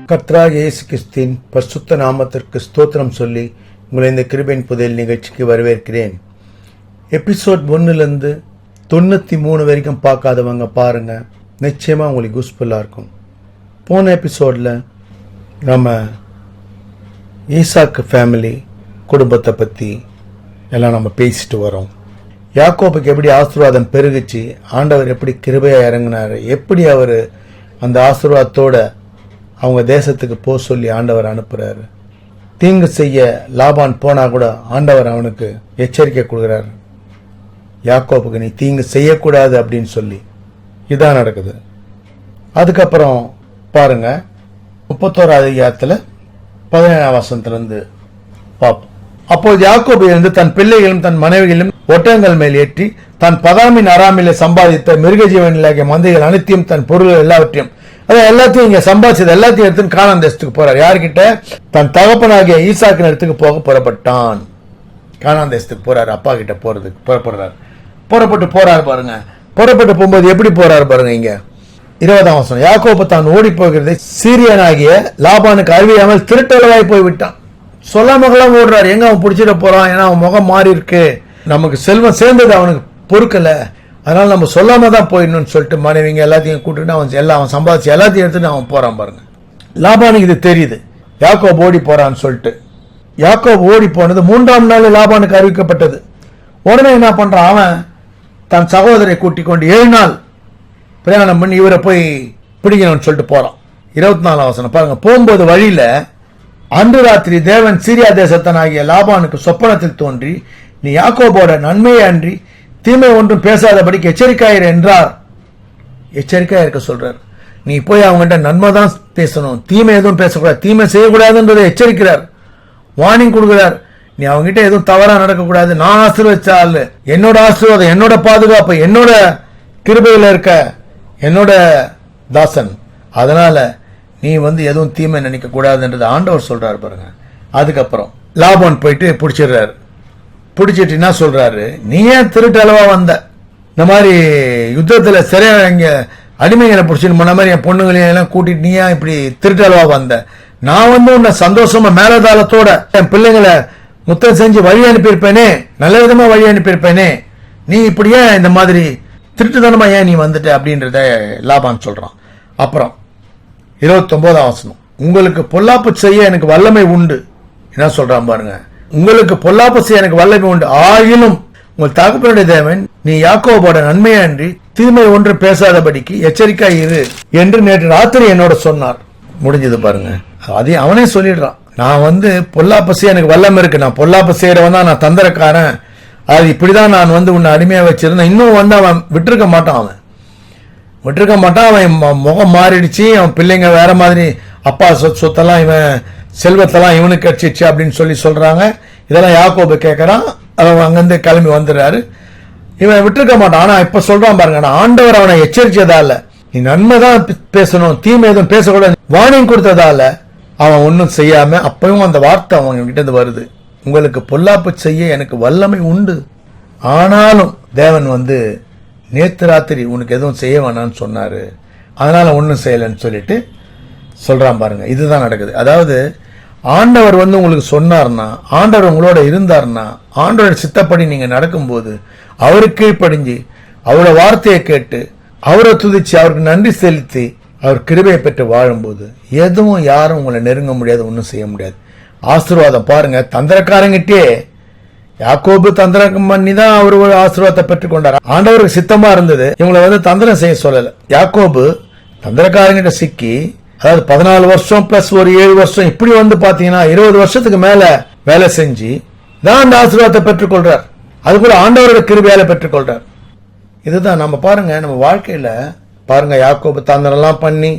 கர்த்தராகிய இயேசு கிறிஸ்துவின் பரிசுத்த நாமத்திற்கு ஸ்தோத்திரம் சொல்லி உங்களை இந்த கிருபையின் புதையல் நிகழ்ச்சிக்கு வரவேற்கிறேன். எபிசோட் 1லேருந்து 93 வரைக்கும் பார்க்காதவங்க பாருங்க, நிச்சயமாக உங்களுக்கு யூஸ்ஃபுல்லாக இருக்கும். போன எபிசோடில் நம்ம ஈசாக்கு ஃபேமிலி குடும்பத்தை பற்றி எல்லாம் நம்ம பேசிட்டு வரோம். யாக்கோபுக்கு எப்படி ஆசீர்வாதம் பெருகுச்சு, ஆண்டவர் எப்படி கிருபையாக இறங்கினார், எப்படி அவர் அந்த ஆசீர்வாதத்தோட அவங்க தேசத்துக்கு போக சொல்லி ஆண்டவர் அனுப்புகிறாரு. தீங்கு செய்ய லாபான் போனால் கூட ஆண்டவர் அவனுக்கு எச்சரிக்கை கொடுக்குறாரு, யாக்கோபுக்கு நீ தீங்கு செய்யக்கூடாது அப்படின்னு சொல்லி. இதான் நடக்குது. அதுக்கப்புறம் பாருங்க, 31வது அதிகாரத்தில் 17ஆம் வசனத்திலிருந்து பார்ப்போம். அப்போது யாக்கோபு இருந்து தன் பிள்ளைகளும் தன் மனைவிகளும் ஒட்டகங்கள் மேல் ஏற்றி தன் பதாமின் அராமிலே சம்பாதித்த மிருக ஜீவனிலாகிய மந்தைகள் அனைத்தையும் தன் பொருள்கள் எல்லாவற்றையும் எல்லாத்தையும் இங்க சம்பாதிச்சது எல்லாத்தையும் எடுத்து கானான் தேசத்துக்கு போறார். யார்கிட்ட? தன் தகப்பனாகிய ஈசாக்கின் இடத்துக்கு போக புறப்பட்டான். கானான் தேசத்துக்கு போறாரு, அப்பா கிட்ட போறதுக்கு புறப்படுறாரு. புறப்பட்டு போறாரு பாருங்க. புறப்பட்டு போகும்போது எப்படி போறாரு பாருங்க. இங்க 20ஆம் வசனம், யாக்கோபு தான் ஓடி போகிறதை சீரியனாகிய லாபானுக்கு அறிவியாமல் திருட்டளவாய் போய்விட்டான். சொல்லாமகலாம் ஓடுறாரு. எங்க அவன் பிடிச்சிட போறான், ஏன்னா அவன் முகம் மாறி இருக்கு, நமக்கு செல்வம் சேர்ந்தது அவனுக்கு பொறுக்கல, அதனால நம்ம சொல்லாம தான் போயிடணும்னு சொல்லிட்டு மனைவிங்க எல்லாத்தையும் கூட்டிட்டு அவன் சம்பாதிச்சு எல்லாத்தையும் எடுத்துட்டு அவன் போறான் பாருங்க. லாபானுக்கு இது தெரியுது, யாக்கோபு ஓடி போறான்னு சொல்லிட்டு. யாக்கோபு ஓடி போனது 3ஆம் நாள் லாபானுக்கு அறிவிக்கப்பட்டது. உடனே என்ன பண்றான், அவன் தன் சகோதரை கூட்டிக் கொண்டு 7 நாள் பிரயாணம் பண்ணி இவரை போய் பிடிக்கணும்னு சொல்லிட்டு போறான். 24ஆம் வசனம் பாருங்க. போகும்போது வழியில அன்று ராத்திரி தேவன் சீரியா தேசத்தனாகிய லாபானுக்கு சொப்பனத்தில் தோன்றி, நீ யாக்கோபோட நன்மையை அன்றி தீமை ஒன்றும் பேசாதபடிக்கு எச்சரிக்கையாயிரு என்றார். எச்சரிக்கையா இருக்க சொல்றார். நீ போய் அவங்ககிட்ட நன்மை தான் பேசணும், தீமை எதுவும் பேசக்கூடாது, தீமை செய்யக்கூடாதுன்றதை எச்சரிக்கிறார், வார்னிங் கொடுக்கிறார். நீ அவங்ககிட்ட எதுவும் தவறா நடக்கக்கூடாது. நான் ஆசீர்வதிச்சால் என்னோட ஆசீர்வாதம், என்னோட பாதுகாப்பு, என்னோட கிருபையில இருக்க என்னோட தாசன், அதனால நீ எதுவும் தீமை நினைக்க கூடாதுன்றது ஆண்டவர் சொல்றாரு பாருங்க. அதுக்கப்புறம் லாபான் போயிட்டு பிடிச்சிடுறாரு. பிடிச்சிட்டு என்ன சொல்றாரு, நீ ஏன் திருட்டு அளவா வந்த, இந்த மாதிரி யுத்தத்துல சரியா இங்க அடிமைகளை பிடிச்சிட்டு போன மாதிரி என் பொண்ணுங்களையும் எல்லாம் கூட்டிட்டு நீ ஏன் இப்படி திருட்டு அளவா வந்த, நான் உன்னை சந்தோஷமா மேலதாளத்தோட என் பிள்ளைங்களை முத்தம் செஞ்சு வழி அனுப்பியிருப்பேனே, நல்ல விதமா வழி அனுப்பியிருப்பேனே, நீ இப்படியே இந்த மாதிரி திருட்டுத்தனமா ஏன் நீ வந்துட்ட அப்படின்றத லாபான் சொல்றான். அப்புறம் 29ஆம் வசனம், உங்களுக்கு பொல்லாப்பு செய்ய எனக்கு வல்லமை உண்டு. என்ன சொல்றான் பாருங்க, உங்களுக்கு பொல்லாப்பு செய்ய எனக்கு வல்லமை உண்டு, ஆயினும் உங்கள் தகப்பனுடைய தேவன் நீ யாக்கோபோட நன்மையை அன்றி தீமை ஒன்று பேசாதபடிக்கு எச்சரிக்கையா இரு என்று நேற்று ராத்திரி என்னோட சொன்னார். முடிஞ்சது பாருங்க. அதையும் அவனே சொல்லிடுறான், நான் பொல்லாப்பு செய்ய எனக்கு வல்லமை இருக்கு, நான் பொல்லாப்பு செய்யறவன் தான், நான் தந்திரக்காரன், அது இப்படிதான் நான் உன்னை அடிமையா வச்சிருந்தேன். இன்னும் அவன் விட்டுருக்க மாட்டான், அவன் முகம் மாறிடுச்சு, அவன் பிள்ளைங்க வேற மாதிரி, அப்பா சொத்தெல்லாம் இவன் செல்வத்தெல்லாம் இவனுக்கு கட்சிச்சு அப்படின்னு சொல்றாங்க. இதெல்லாம் யாக்கோபு கேட்கறான். அவன் அங்கிருந்து கிளம்பி வந்துடுறாரு. இவன் விட்டுருக்க மாட்டான். ஆனா இப்ப சொல்றான் பாருங்க, ஆண்டவர் அவனை எச்சரிச்சதால நீ நன்மைதான் பேசணும், தீமை எதுவும் பேசக்கூடாது வார்னிங் கொடுத்ததால அவன் ஒன்னும் செய்யாம, அப்பவும் அந்த வார்த்தை அவங்க கிட்ட இருந்து வருது, உங்களுக்கு பொல்லாப்பு செய்ய எனக்கு வல்லமை உண்டு, ஆனாலும் தேவன் நேத்து ராத்திரி உனக்கு எதுவும் செய்ய வேணான்னு சொன்னாரு, அதனால ஒன்னும் செய்யலன்னு சொல்லிட்டு சொல்றான் பாருங்க. இதுதான் நடக்குது. அதாவது ஆண்டவர் உங்களுக்கு சொன்னார்னா, ஆண்டவர் உங்களோட இருந்தார்னா, ஆண்டவரோட சித்தப்படி நீங்க நடக்கும்போது, அவருக்கு கீழ்ப்படிஞ்சு அவரோட வார்த்தையை கேட்டு அவரை துதிச்சு அவருக்கு நன்றி செலுத்தி அவர் கிருபையை பெற்று வாழும்போது எதுவும் யாரும் உங்களை நெருங்க முடியாது, ஒன்றும் செய்ய முடியாது. ஆசீர்வாதம் பாருங்க, தந்திரக்காரங்கிட்டே யாக்கோபு தந்திரம் பண்ணி தான் அவர் ஒரு ஆசீர்வாதத்தை பெற்றுக்கொண்டார். ஆண்டவருக்கு சித்தமா இருந்தது, இவங்களை தந்திரம் செய்ய சொல்லல. யாக்கோபு தந்திரக்காரங்கிட்ட சிக்கி, அதாவது 14 வருஷம் பிளஸ் ஒரு 7 வருஷம் இப்படி பாத்தீங்கன்னா 20 வருஷத்துக்கு மேல வேலை செஞ்சு தான் அந்த ஆசீர்வாதத்தை பெற்றுக்கொள்றார். அது கூட ஆண்டவரோட கிருபையால பெற்றுக்கொள்றார். இதுதான் நம்ம பாருங்க, நம்ம வாழ்க்கையில பாருங்க, யாக்கோபு தந்திரம் பண்ணி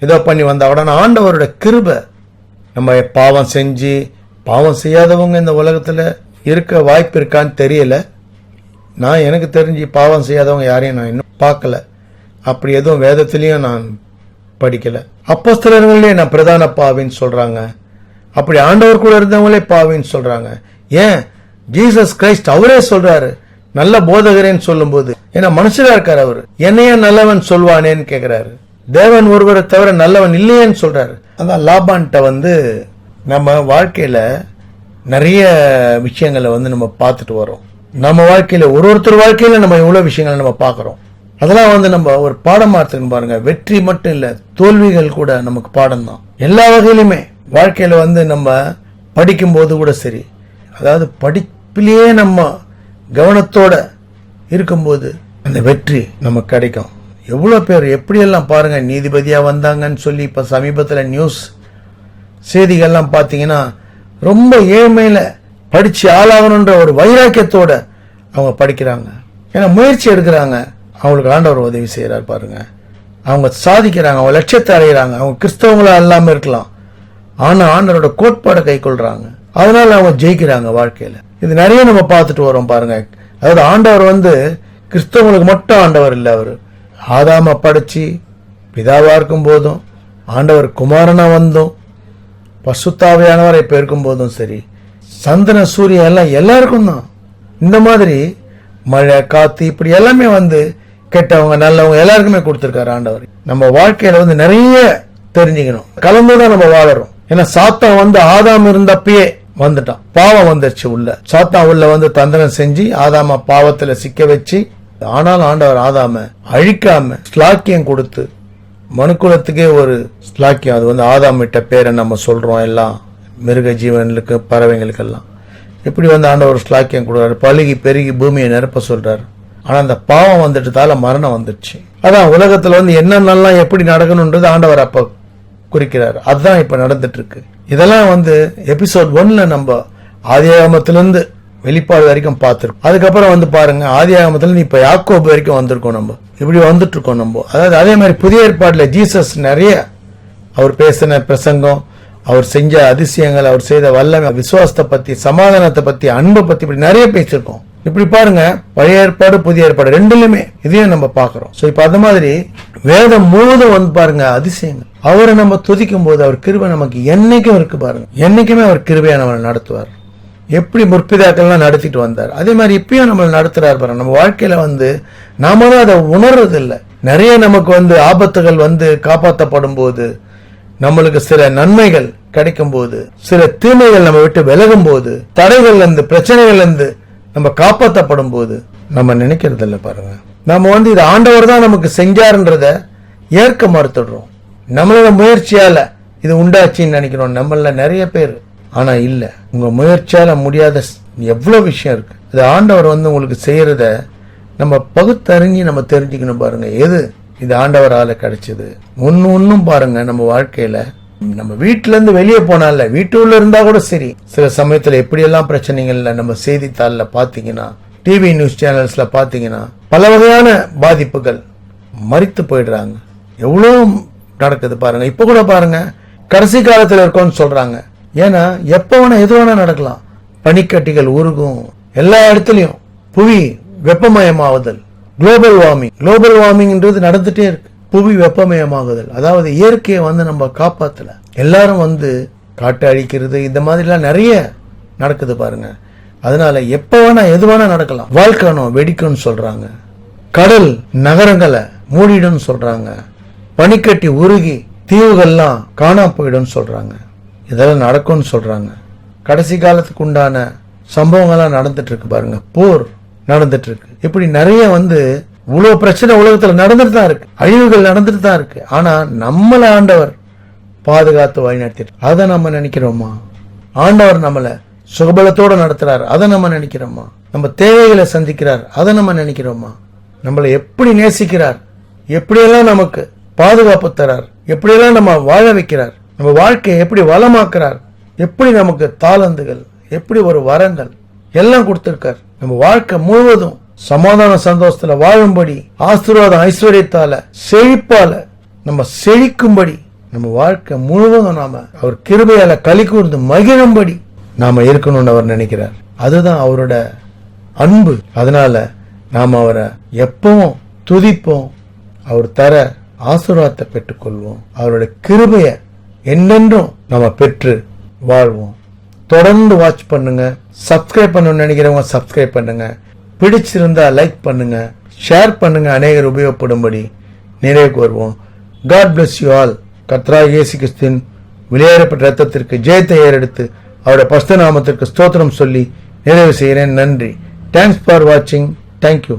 ஏதோ பண்ணி வந்த உடனே ஆண்டவரோட கிருபை. நம்ம பாவம் செஞ்சு பாவம் செய்யாதவங்க இந்த உலகத்துல இருக்க வாய்ப்பு இருக்கான்னு தெரியல. நான் எனக்கு தெரிஞ்சு பாவம் செய்யாதவங்க யாரையும் நான் இன்னும் பார்க்கல, அப்படி எதுவும் வேதத்திலையும் நான் படிக்கல. அப்போஸ்தலர்களே நான் பிரதான பாவின்னு சொல்றாங்க, அப்படி ஆண்டவர் கூட இருந்தவங்களே பாவின்னு சொல்றாங்க. ஏன் ஜீசஸ் கிரைஸ்ட் அவரே சொல்றாரு நல்ல போதகரேன்னு சொல்லும் போது, ஏன்னா மனுஷரா இருக்காரு அவரு, என்னைய நல்லவன் சொல்வானேன்னு கேக்குறாரு. தேவன் ஒருவரை தவிர நல்லவன் இல்லையேன்னு சொல்றாரு. அதான் லாபான்ட்ட நம்ம வாழ்க்கையில நிறைய விஷயங்களை நம்ம பார்த்துட்டு வரோம். நம்ம வாழ்க்கையில ஒருத்தர் வாழ்க்கையில நம்ம எவ்வளவு விஷயங்களை நம்ம பார்க்கிறோம். அதெல்லாம் நம்ம ஒரு பாடமா எடுத்துக்கணும் பாருங்க. வெற்றி மட்டும் இல்ல, தோல்விகள் கூட நமக்கு பாடம் தான். எல்லா வகையிலுமே வாழ்க்கையில நம்ம படிக்கும் போது கூட சரி, அதாவது படிப்பிலேயே நம்ம கவனத்தோட இருக்கும்போது அந்த வெற்றி நமக்கு கிடைக்கும். எவ்வளவு பேர் எப்படியெல்லாம் பாருங்க நீதிபதியா வந்தாங்கன்னு சொல்லி இப்ப சமீபத்துல நியூஸ் செய்திகள்லாம் பாத்தீங்கன்னா ரொம்ப ஏழ்மையில படிச்சு ஆளாகணுன்ற ஒரு வைராக்கியத்தோட அவங்க படிக்கிறாங்க. ஏன்னா முயற்சி எடுக்கிறாங்க. அவங்களுக்கு ஆண்டவர் உதவி செய்யறாரு பாருங்க. அவங்க சாதிக்கிறாங்க, அவங்க லட்சியத்தை அடைகிறாங்க. அவங்க கிறிஸ்தவங்களா இல்லாம இருக்கலாம், ஆனா ஆண்டவரோட கோட்பாடை கை கொள்றாங்க. அதனால அவங்க ஜெயிக்கிறாங்க வாழ்க்கையில. இது நிறைய நம்ம பார்த்துட்டு வரோம் பாருங்க. அதாவது ஆண்டவர் கிறிஸ்தவங்களுக்கு மட்டும் ஆண்டவர் இல்லை. அவர் ஆதாம படைச்சு பிதாவா இருக்கும் போதும், ஆண்டவர் குமாரனா வந்தும், பசுத்தாவியானவரை இப்ப இருக்கும் போதும் சரி, சந்திர சூரியன் எல்லாம் எல்லாருக்கும் தான். இந்த மாதிரி மழை காத்து இப்படி எல்லாமே கெட்டவங்க நல்லவங்க எல்லாருக்குமே கொடுத்திருக்காரு ஆண்டவர். நம்ம வாழ்க்கையில நிறைய தெரிஞ்சுக்கணும். கலந்துதான் நம்ம வாழறோம். ஏன்னா சாத்தான் ஆதாம் இருந்தப்பயே வந்துட்டான். பாவம் வந்துருச்சு உள்ள. சாத்தான் உள்ள தந்திரம் செஞ்சு ஆதாம பாவத்துல சிக்க வச்சு, ஆனால் ஆண்டவர் ஆதாம அழிக்காம ஸ்லாக்கியம் கொடுத்து, மனுக்குலத்துக்கே ஒரு ஸ்லாக்கியம். அது ஆதாம் விட்ட பேரை நம்ம சொல்றோம் எல்லாம் மிருக ஜீவன்களுக்கு பறவைங்களுக்கெல்லாம். இப்படி ஆண்டவர் ஸ்லாக்கியம் கொடுக்குறாரு. பழுகி பெருகி பூமியை நிரப்ப சொல்றாரு. ஆனா அந்த பாவம் வந்துட்டதால மரணம் வந்துடுச்சு. அதான் உலகத்துல என்னென்னலாம் எப்படி நடக்கணும்ன்றது ஆண்டவர் அப்ப குறிக்கிறார். அதுதான் இப்ப நடந்துட்டு இருக்கு. இதெல்லாம் எபிசோட் 1ல நம்ம ஆதியாகமத்திலிருந்து வெளிப்பாடு வரைக்கும் பார்த்திருக்கோம். அதுக்கப்புறம் பாருங்க ஆதியாகமத்திலிருந்து இப்ப யாக்கோபு வரைக்கும் வந்திருக்கோம். நம்ம இப்படி வந்துட்டு இருக்கோம். நம்ம அதாவது அதே மாதிரி புதிய ஏற்பாடுல ஜீசஸ் நிறைய அவர் பேசின பிரசங்கம், அவர் செஞ்ச அதிசயங்கள், அவர் செய்த வல்லமை, விசுவாசத்தை பத்தி, சமாதானத்தை பத்தி, அன்பை பத்தி இப்படி நிறைய பேசிருக்கோம். இப்படி பாருங்க பழைய ஏற்பாடு புதிய ஏற்பாடு ரெண்டுலயுமே இதையும் நம்ம பாக்குறோம். சோ இப்ப அந்த மாதிரி வேதம் முழுவதும் பாருங்க அதிசயங்கள். அவரை நம்ம துதிக்கும் போது அவர் கிருபை நமக்கு என்னைக்கும் இருக்கு பாருங்க. என்னைக்குமே அவர் கிருபையா நம்மளை நடத்துவார். எப்படி முற்பிதாக்கள்லாம் நடத்திட்டு வந்தார், அதே மாதிரி இப்பயும் நம்ம நடத்துறாரு பாருங்க. நம்ம வாழ்க்கையில நாம தான் அதை உணர்றது இல்லை. நிறைய நமக்கு ஆபத்துகள் காப்பாற்றப்படும் போது, நம்மளுக்கு சில நன்மைகள் கிடைக்கும் போது, சில தீமைகள் நம்ம விட்டு விலகும் போது, தடைகள் பிரச்சனைகள் நம்ம காப்பாற்றப்படும் போது நம்ம நினைக்கிறது இல்லை பாருங்க. நம்ம இது ஆண்டவர் தான் நமக்கு செஞ்சாருன்றத ஏற்க மறுத்துடுறோம். நம்மளோட முயற்சியால இது உண்டாச்சின்னு நினைக்கிறோம் நம்மள நிறைய பேர். ஆனா இல்ல, உங்க முயற்சியால முடியாத எவ்வளவு விஷயம் இருக்கு. இது ஆண்டவர் உங்களுக்கு செய்யறத நம்ம பகுத்தறிஞ்சு நம்ம தெரிஞ்சுக்கணும் பாருங்க. எது இது ஆண்டவரால கிடைச்சது ஒன்னும் பாருங்க. நம்ம வாழ்க்கையில நம்ம வீட்டுல இருந்து வெளியே போனால, வீட்டுள்ள இருந்தா கூட சரி, சில சமயத்துல எப்படியெல்லாம் பிரச்சனைகள்ல நம்ம செய்தித்தாள்ல பாத்தீங்கன்னா, டிவி நியூஸ் சேனல்ஸ்ல பாத்தீங்கன்னா பல வகையான பாதிப்புகள், மரித்து போயிடுறாங்க. எவ்வளவு நடக்குது பாருங்க. இப்ப கூட பாருங்க கடைசி காலத்துல இருக்கோம்னு சொல்றாங்க. ஏன்னா எப்ப வேணா எது வேணா நடக்கலாம். பனிக்கட்டிகள் உருகும், எல்லா இடத்துலயும் புவி வெப்பமயமாகுதல், குளோபல் வார்மிங்ன்றது நடந்துட்டே இருக்கு. புவி வெப்பமயமாகுதல், அதாவது இயற்கையை நம்ம காப்பாத்தல. எல்லாரும் காட்டு அழிக்கிறது, இந்த மாதிரி எல்லாம் நிறைய நடக்குது பாருங்க. அதனால எப்ப வேணா எது வேணா நடக்கலாம். வாழ்க்கணும் வெடிக்கும்னு சொல்றாங்க. கடல் நகரங்களை மூடிடும் சொல்றாங்க. பனிக்கட்டி உருகி தீவுகள்லாம் காணா போயிடும் சொல்றாங்க. இதெல்லாம் நடக்கும்னு சொல்றாங்க. கடைசி காலத்துக்கு உண்டான சம்பவங்கள்லாம் நடந்துட்டு இருக்கு பாருங்க. போர் நடந்துட்டு இருக்கு. இப்படி நிறைய இவ்வளவு பிரச்சனை உலகத்துல நடந்துட்டு தான் இருக்கு. அழிவுகள் நடந்துட்டு தான் இருக்கு. ஆனா நம்மள ஆண்டவர் பாதுகாத்து வழிநடத்திட்டு, அதை நம்ம நினைக்கிறோமா? ஆண்டவர் நம்மளை சுகபலத்தோட நடத்துறாரு, அதை நம்ம நினைக்கிறோமா? நம்ம தேவைகளை சந்திக்கிறார், அதை நம்ம நினைக்கிறோமா? நம்மளை எப்படி நேசிக்கிறார், எப்படியெல்லாம் நமக்கு பாதுகாப்பு தரார், எப்படியெல்லாம் நம்ம வாழ வைக்கிறார், நம்ம வாழ்க்கையை எப்படி வளமாக்குறார், எப்படி நமக்கு தாளந்துகள், எப்படி ஒரு வரங்கள் எல்லாம் கொடுத்திருக்கார். நம்ம வாழ்க்கை முழுவதும் சமாதான சந்தோஷத்துல வாழும்படி, ஆசீர்வாதம் ஐஸ்வர்யத்தால செழிப்பால நம்ம செழிக்கும்படி, நம்ம வாழ்க்கை முழுவதும் நாம அவர் கிருபையால களி கூர்ந்து மகிழும்படி நாம இருக்கணும்னு அவர் நினைக்கிறார். அதுதான் அவரோட அன்பு. அதனால நாம அவரை எப்பவும் துதிப்போம். அவர் தர ஆசீர்வாதத்தை பெற்றுக்கொள்வோம். அவரோட கிருபைய என்னென்றும் நம்ம பெற்று வாழ்வோம். தொடர்ந்து வாட்ச் பண்ணுங்க. சப்ஸ்கிரைப் பண்ணணும்னு நினைக்கிறவங்க சப்ஸ்கிரைப் பண்ணுங்க. பிடிச்சிருந்தா லைக் பண்ணுங்க, ஷேர் பண்ணுங்க. அநேகர் உபயோகப்படும்படி நிறைவுக்கு வருவோம். God bless you all. கர்த்தராகிய இயேசு கிறிஸ்துவின் வெளியேறப்பட்ட ரத்தத்திற்கு ஜெயத்தை ஏறெடுத்து அவருடைய பரிசுத்த நாமத்திற்கு ஸ்தோத்திரம் சொல்லி நிறைவு செய்கிறேன். நன்றி. தேங்க்ஸ் ஃபார் வாட்சிங். தேங்க்யூ.